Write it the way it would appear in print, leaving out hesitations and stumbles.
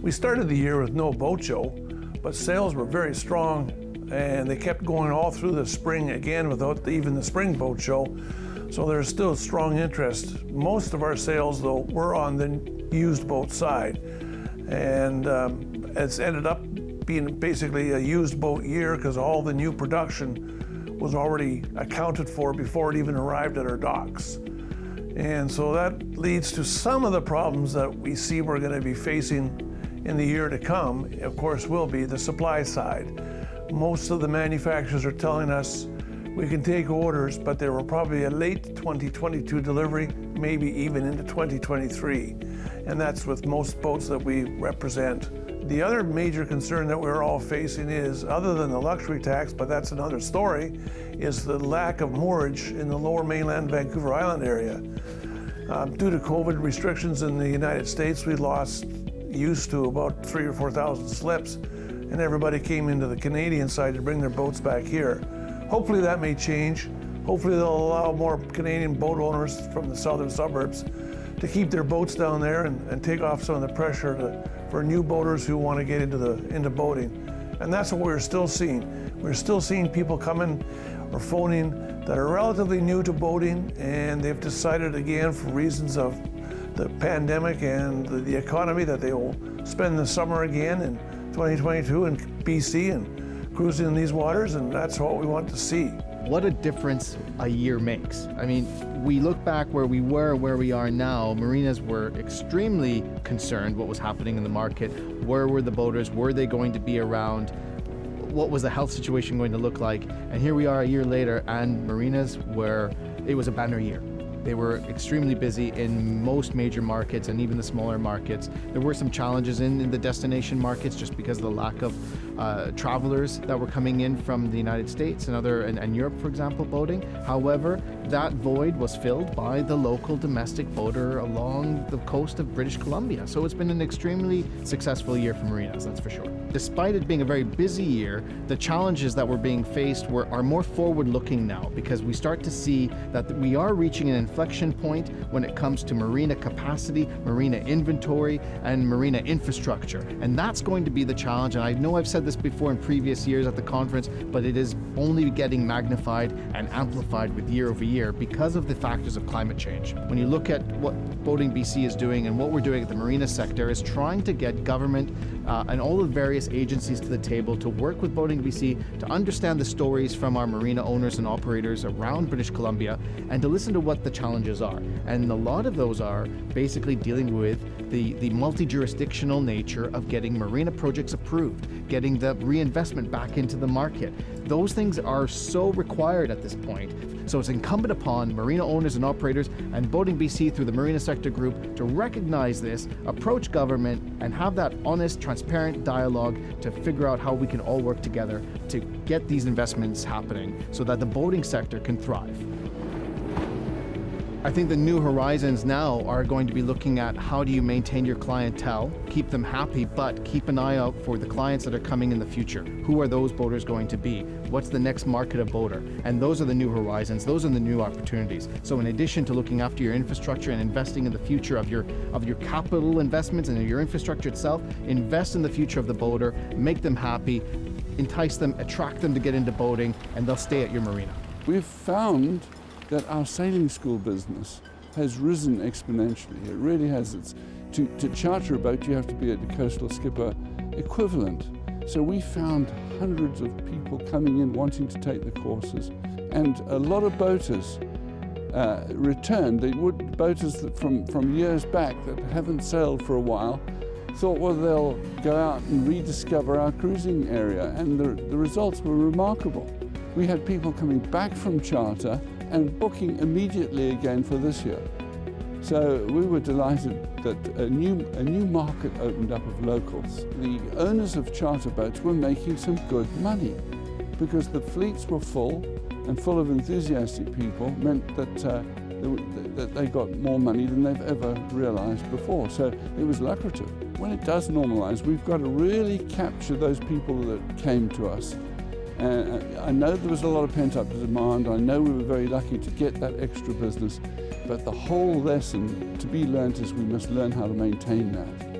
We started the year with no boat show, but sales were very strong and they kept going all through the spring again without even the spring boat show. So there's still strong interest. Most of our sales though were on the used boat side. And it's ended up being basically a used boat year because all the new production was already accounted for before it even arrived at our docks. And so that leads to some of the problems that we see we're going to be facing in the year to come, of course, will be the supply side. Most of the manufacturers are telling us we can take orders, but there will probably a late 2022 delivery, maybe even into 2023. And that's with most boats that we represent. The other major concern that we're all facing is, other than the luxury tax, but that's another story, is the lack of moorage in the lower mainland Vancouver Island area. Due to COVID restrictions in the United States, we lost used to about 3,000 or 4,000 slips, and everybody came into the Canadian side to bring their boats back here. Hopefully that may change. Hopefully they'll allow more Canadian boat owners from the southern suburbs to keep their boats down there and take off some of the pressure for new boaters who want to get into boating. And that's what we're still seeing. We're still seeing people coming or phoning that are relatively new to boating, and they've decided again for reasons of the pandemic and the economy that they will spend the summer again in 2022 in BC and cruising in these waters, and that's what we want to see. What a difference a year makes. I mean, we look back where we were, where we are now. Marinas were extremely concerned what was happening in the market. Where were the boaters? Were they going to be around? What was the health situation going to look like? And here we are a year later, and marinas it was a banner year. They were extremely busy in most major markets and even the smaller markets. There were some challenges in the destination markets just because of the lack of travelers that were coming in from the United States and Europe, for example, boating. However, that void was filled by the local domestic boater along the coast of British Columbia. So it's been an extremely successful year for marinas, that's for sure. Despite it being a very busy year, the challenges that were being faced are more forward-looking now, because we start to see that we are reaching an inflection point when it comes to marina capacity, marina inventory, and marina infrastructure. And that's going to be the challenge. And I know I've said this before in previous years at the conference, but it is only getting magnified and amplified with year over year because of the factors of climate change. When you look at what Boating BC is doing and what we're doing at the marina sector is trying to get government and all the various agencies to the table to work with Boating BC to understand the stories from our marina owners and operators around British Columbia and to listen to what the challenges are. And a lot of those are basically dealing with the multi-jurisdictional nature of getting marina projects approved, getting the reinvestment back into the market. Those things are so required at this point. So it's incumbent upon marina owners and operators and Boating BC through the Marina Sector Group to recognize this, approach government, and have that honest, transparent dialogue to figure out how we can all work together to get these investments happening so that the boating sector can thrive. I think the new horizons now are going to be looking at how do you maintain your clientele, keep them happy, but keep an eye out for the clients that are coming in the future. Who are those boaters going to be? What's the next market of boater? And those are the new horizons, those are the new opportunities. So in addition to looking after your infrastructure and investing in the future of your capital investments and your infrastructure itself, invest in the future of the boater, make them happy, entice them, attract them to get into boating, and they'll stay at your marina. We've found that our sailing school business has risen exponentially. It really has. To charter a boat, you have to be at the coastal skipper equivalent. So we found hundreds of people coming in wanting to take the courses, and a lot of boaters returned. Boaters that from years back that haven't sailed for a while thought, well, they'll go out and rediscover our cruising area, and the results were remarkable. We had people coming back from charter and booking immediately again for this year. So we were delighted that a new market opened up of locals. The owners of charter boats were making some good money because the fleets were full, and full of enthusiastic people meant that they got more money than they've ever realized before. So it was lucrative. When it does normalize, we've got to really capture those people that came to us. I know there was a lot of pent-up demand. I know we were very lucky to get that extra business. But the whole lesson to be learnt is we must learn how to maintain that.